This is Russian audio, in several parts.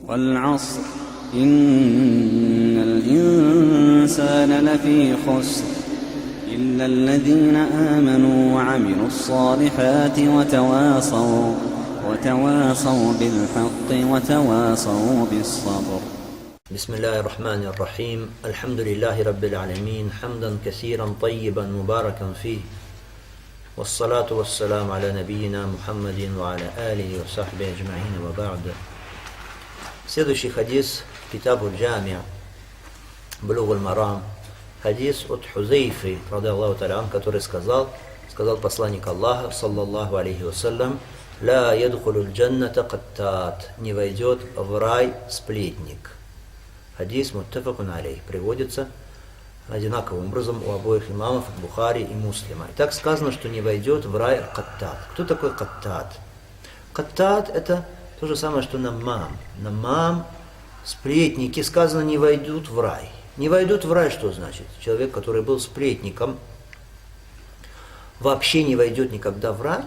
والعصر إن الإنسان لفي خسر إلا الذين آمنوا وعملوا الصالحات وتواصوا بالحق وتواصوا بالصبر. بسم الله الرحمن الرحيم. الحمد لله رب العالمين حمدا كثيرا طيبا مباركا فيه، والصلاة والسلام على نبينا محمد وعلى آله وصحبه أجمعين وبعد. Следующий хадис, Китабу Джами'а, Булуг аль-Марам, хадис от Хузейфы, ради Аллаху та'аля, который сказал посланник Аллаха, саллаллаху алейхи вассалям: «Ля ядхулю джанната каттат», не войдет в рай сплетник. Хадис муттафакун алейх, приводится одинаковым образом у обоих имамов, Бухари и Муслима. И так сказано, что не войдет в рай каттат. Кто такой каттат? Каттат — это то же самое, что намам. Намам, сплетники, сказано, не войдут в рай. Не войдут в рай, что значит? Человек, который был сплетником, вообще не войдет никогда в рай,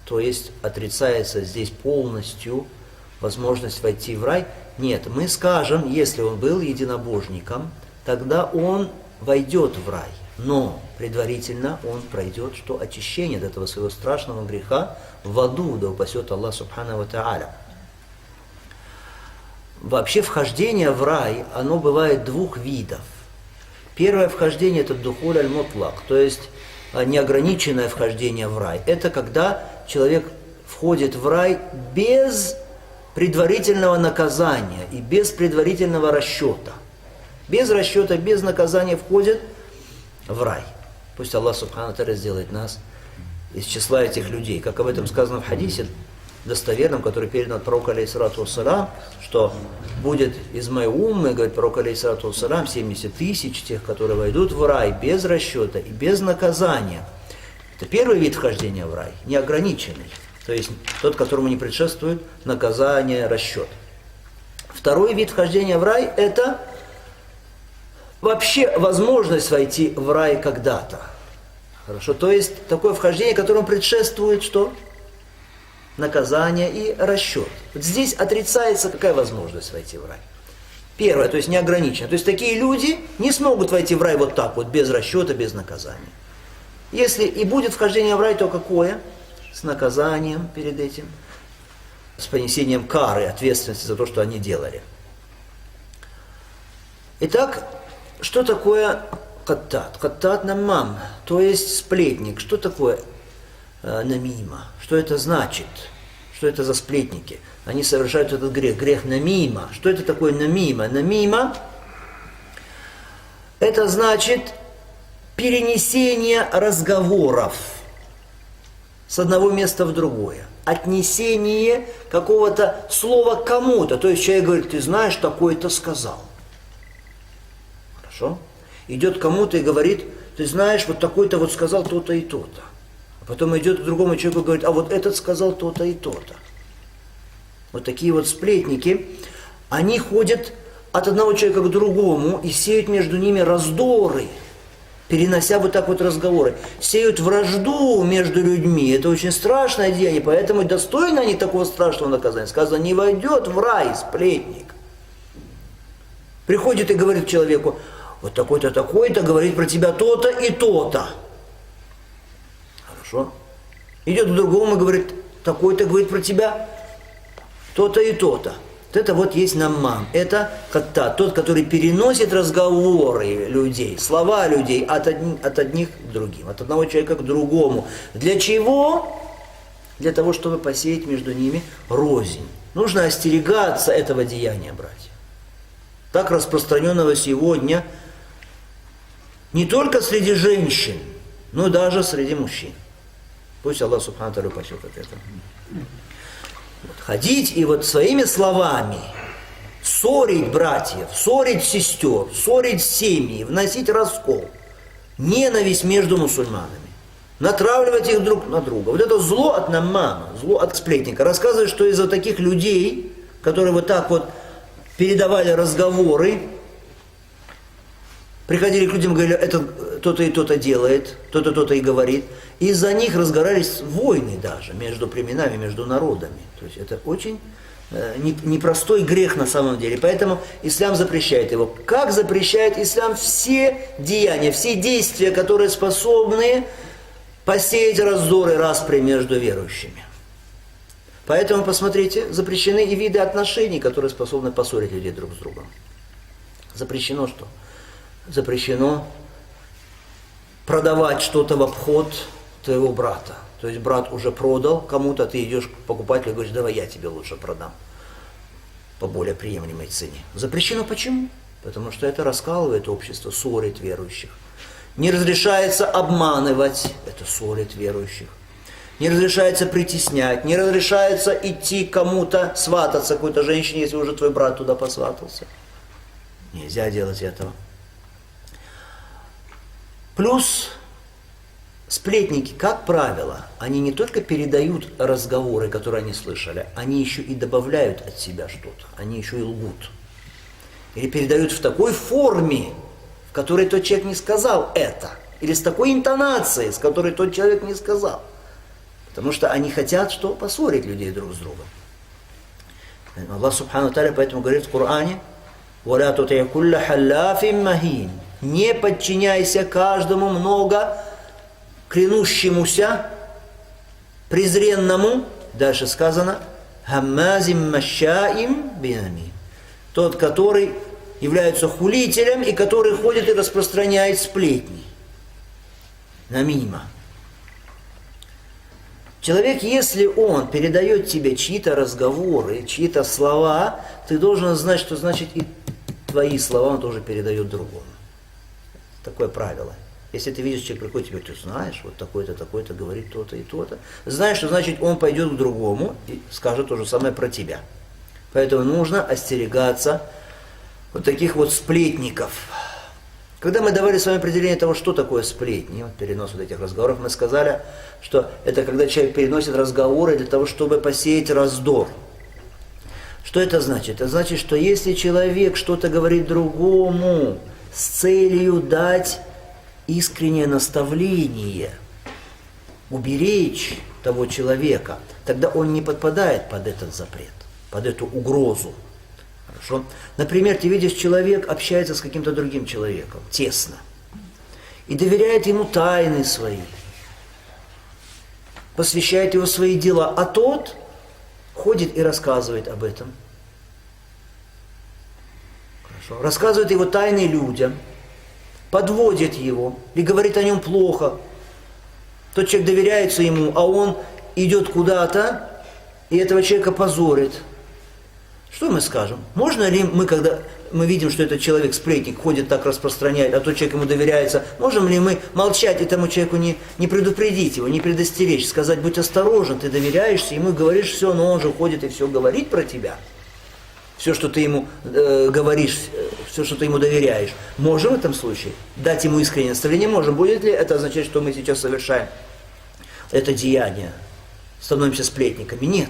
то есть отрицается здесь полностью возможность войти в рай. Нет, мы скажем, если он был единобожником, тогда он войдет в рай, но предварительно он пройдет что? Очищение от этого своего страшного греха в аду, да упасет Аллах субхану ва тааля. Вообще вхождение в рай, оно бывает двух видов. Первое вхождение — это духуль аль-мутлак, то есть неограниченное вхождение в рай. Это когда человек входит в рай без предварительного наказания и без предварительного расчета. Без расчета, без наказания входит в рай. Пусть Аллах субхану ва тааля сделает нас из числа этих людей. Как об этом сказано в хадисе достоверном, который передан от пророка алейхиссалату вассалам, что будет из моей уммы, говорит пророк алейхиссалату вассалам, 70 тысяч тех, которые войдут в рай без расчета и без наказания. Это первый вид вхождения в рай, неограниченный, то есть тот, которому не предшествует наказание, расчет. Второй вид вхождения в рай — это вообще возможность войти в рай когда-то. Хорошо, то есть такое вхождение, которому предшествует что? Наказание и расчет. Вот здесь отрицается какая возможность войти в рай. Первое, то есть неограниченно. То есть такие люди не смогут войти в рай вот так вот, без расчета, без наказания. Если и будет вхождение в рай, то какое? С наказанием перед этим, с понесением кары, ответственности за то, что они делали. Итак, что такое каттат? Каттат намам, то есть сплетник. Что такое намима? Что это значит? Что это за сплетники? Они совершают этот грех, грех намима. Что это такое намима? Намима — это значит перенесение разговоров с одного места в другое. Отнесение какого-то слова к кому-то. То есть человек говорит: ты знаешь, такой-то сказал. Хорошо? Идет к кому-то и говорит: ты знаешь, вот такой-то вот сказал то-то и то-то. А потом идет к другому человеку и говорит: а вот этот сказал то-то и то-то. Вот такие вот сплетники, они ходят от одного человека к другому и сеют между ними раздоры, перенося вот так вот разговоры. Сеют вражду между людьми. Это очень страшное деяние, поэтому достойны они такого страшного наказания. Сказано: не войдет в рай сплетник. Приходит и говорит человеку: вот такой-то, такой-то говорит про тебя то-то и то-то. Хорошо. Идет к другому и говорит: такой-то говорит про тебя то-то и то-то. Вот это вот есть наммам. Это каттат, тот, который переносит разговоры людей, слова людей от одних к другим, от одного человека к другому. Для чего? Для того, чтобы посеять между ними рознь. Нужно остерегаться этого деяния, братья. Так распространенного сегодня не только среди женщин, но даже среди мужчин. Пусть Аллах субхану ва тааля упасет от этого. Вот, ходить и вот своими словами ссорить братьев, ссорить сестер, ссорить семьи, вносить раскол, ненависть между мусульманами, натравливать их друг на друга. Вот это зло от намама, зло от сплетника. Рассказывает, что из-за таких людей, которые вот так вот передавали разговоры, приходили к людям и говорили: это то-то и то-то делает, то-то, то-то и говорит. Из-за них разгорались войны даже между племенами, между народами. То есть это очень непростой грех на самом деле. Поэтому ислам запрещает его. Как запрещает ислам все деяния, все действия, которые способны посеять раздор и распри между верующими. Поэтому, посмотрите, запрещены и виды отношений, которые способны поссорить людей друг с другом. Запрещено что? Запрещено продавать что-то в обход твоего брата. То есть брат уже продал кому-то, ты идешь к покупателю и говоришь, давай я тебе лучше продам по более приемлемой цене. Запрещено почему? Потому что это раскалывает общество, ссорит верующих. Не разрешается обманывать, это ссорит верующих. Не разрешается притеснять, не разрешается идти кому-то свататься, какой-то женщине, если уже твой брат туда посватался. Нельзя делать этого. Плюс сплетники, как правило, они не только передают разговоры, которые они слышали, они еще и добавляют от себя что-то, они еще и лгут. Или передают в такой форме, в которой тот человек не сказал это, или с такой интонацией, с которой тот человек не сказал. Потому что они хотят что? Поссорить людей друг с другом. Аллах Субхану Тааля поэтому говорит в Коране: «Валя тутия кулля халляфин махин». Не подчиняйся каждому много клянущемуся, презренному, дальше сказано, хаммазим машаим бинамим. Тот, который является хулителем и который ходит и распространяет сплетни. Намима. Человек, если он передает тебе чьи-то разговоры, чьи-то слова, ты должен знать, что значит и твои слова он тоже передает другому. Такое правило. Если ты видишь, человек приходит, тебе, ты знаешь, вот такой-то говорит то-то и то-то, знаешь, что значит он пойдет к другому и скажет то же самое про тебя. Поэтому нужно остерегаться вот таких вот сплетников. Когда мы давали с вами определение того, что такое сплетни, вот перенос вот этих разговоров, мы сказали, что это когда человек переносит разговоры для того, чтобы посеять раздор. Что это значит? Это значит, что если человек что-то говорит другому с целью дать искреннее наставление, уберечь того человека, тогда он не подпадает под этот запрет, под эту угрозу. Хорошо? Например, ты видишь, человек общается с каким-то другим человеком, тесно, и доверяет ему тайны свои, посвящает его свои дела, а тот ходит и рассказывает об этом. Хорошо? Рассказывает его тайны людям, подводит его и говорит о нем плохо. Тот человек доверяется ему, а он идет куда-то и этого человека позорит. Что мы скажем? Можно ли мы, когда мы видим, что этот человек, сплетник, ходит так, распространяет, а тот человек ему доверяется, можем ли мы молчать этому человеку, не предупредить его, не предостеречь, сказать, будь осторожен, ты доверяешься ему и говоришь все, но он же ходит и все говорит про тебя. Все, что ты ему говоришь, все, что ты ему доверяешь. Можем в этом случае дать ему искреннее наставление? Можем. Будет ли это означать, что мы сейчас совершаем это деяние? Становимся сплетниками? Нет.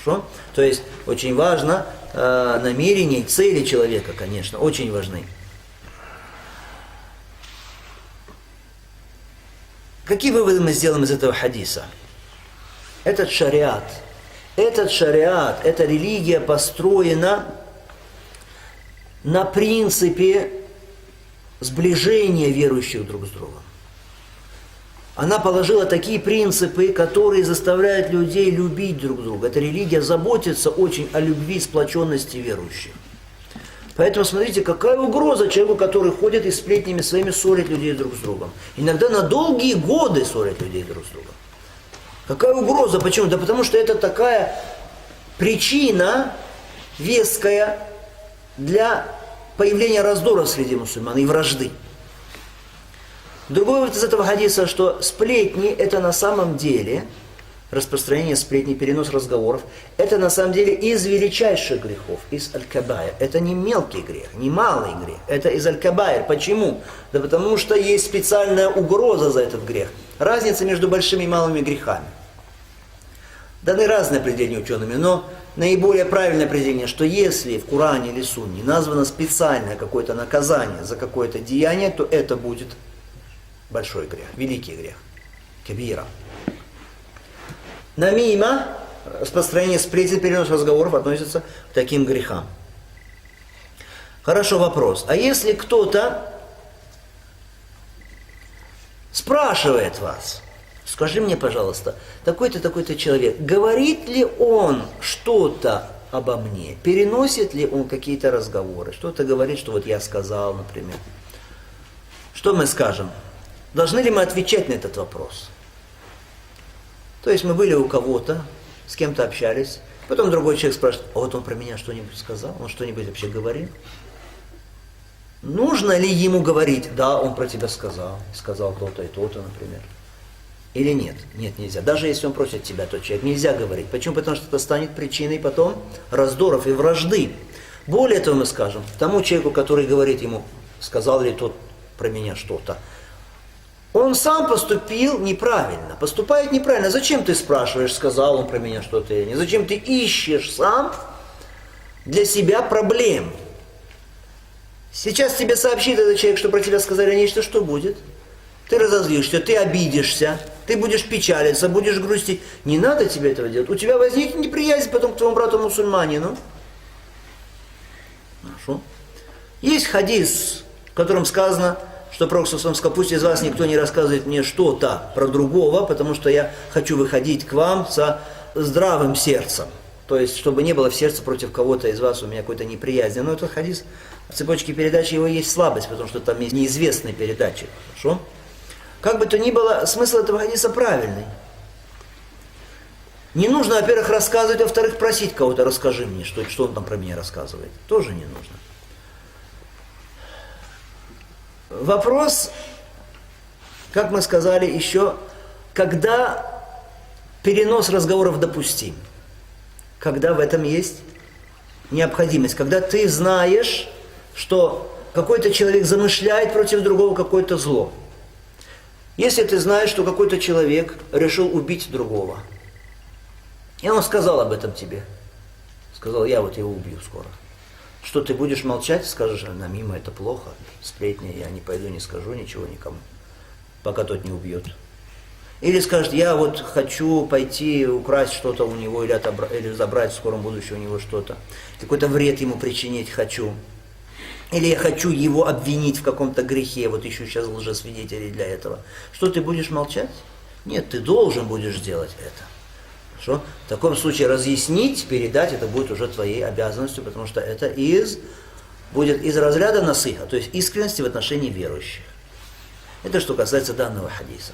Хорошо? То есть очень важно намерение и цели человека, конечно, очень важны. Какие выводы мы сделаем из этого хадиса? Этот шариат, эта религия построена на принципе сближения верующих друг с другом. Она положила такие принципы, которые заставляют людей любить друг друга. Эта религия заботится очень о любви и сплоченности верующих. Поэтому смотрите, какая угроза человеку, который ходит и сплетнями своими ссорит людей друг с другом. Иногда на долгие годы ссорят людей друг с другом. Какая угроза? Почему? Да потому что это такая причина веская для появления раздора среди мусульман и вражды. Другой вывод из этого хадиса, что сплетни – это на самом деле, распространение сплетни, перенос разговоров, это на самом деле из величайших грехов, из аль-кабаир. Это не мелкий грех, не малый грех, это из аль-кабаир. Почему? Да потому что есть специальная угроза за этот грех. Разница между большими и малыми грехами. Даны разные определения учеными, но наиболее правильное определение, что если в Коране или Сунне названо специальное какое-то наказание за какое-то деяние, то это будет большой грех, великий грех, кабира. Намима распространение сплетен, перенос разговоров относится к таким грехам. Хорошо, вопрос. А если кто-то спрашивает вас, скажи мне, пожалуйста, такой-то, такой-то человек, говорит ли он что-то обо мне? Переносит ли он какие-то разговоры? Что-то говорит, что вот я сказал, например. Что мы скажем? Должны ли мы отвечать на этот вопрос? То есть мы были у кого-то, с кем-то общались, потом другой человек спрашивает, а вот он про меня что-нибудь сказал? Он что-нибудь вообще говорил? Нужно ли ему говорить, да, он про тебя сказал то-то и то-то, например? Или нет? Нет, нельзя. Даже если он просит тебя, тот человек, нельзя говорить. Почему? Потому что это станет причиной потом раздоров и вражды. Более того, мы скажем, тому человеку, который говорит ему, сказал ли тот про меня что-то, он сам поступил неправильно, поступает неправильно. Зачем ты спрашиваешь, сказал он про меня что-то или нет? Зачем ты ищешь сам для себя проблем? Сейчас тебе сообщит этот человек, что про тебя сказали нечто, что будет? Ты разозлишься, ты обидишься, ты будешь печалиться, будешь грустить. Не надо тебе этого делать. У тебя возникнет неприязнь потом к твоему брату-мусульманину. Хорошо. Есть хадис, в котором сказано, что Пророк сказал, пусть из вас никто не рассказывает мне что-то про другого, потому что я хочу выходить к вам со здравым сердцем. То есть, чтобы не было в сердце против кого-то из вас у меня какой-то неприязни. Но этот хадис, в цепочке передачи его есть слабость, потому что там есть неизвестные передачи. Хорошо? Как бы то ни было, смысл этого хадиса правильный. Не нужно, во-первых, рассказывать, во-вторых, просить кого-то, расскажи мне, что он там про меня рассказывает. Тоже не нужно. Вопрос, как мы сказали еще, когда перенос разговоров допустим, когда в этом есть необходимость, когда ты знаешь, что какой-то человек замышляет против другого какое-то зло. Если ты знаешь, что какой-то человек решил убить другого, и он сказал об этом тебе, сказал, я вот его убью скоро. Что ты будешь молчать, скажешь, на мимо это плохо, сплетни, я не пойду, не скажу ничего никому, пока тот не убьет. Или скажет, я вот хочу пойти украсть что-то у него, или забрать в скором будущем у него что-то, какой-то вред ему причинить хочу. Или я хочу его обвинить в каком-то грехе, вот ищу сейчас лжесвидетелей для этого. Что, ты будешь молчать? Нет, ты должен будешь делать это. Хорошо? В таком случае разъяснить, передать, это будет уже твоей обязанностью, потому что это будет из разряда насыха, то есть искренности в отношении верующих. Это что касается данного хадиса.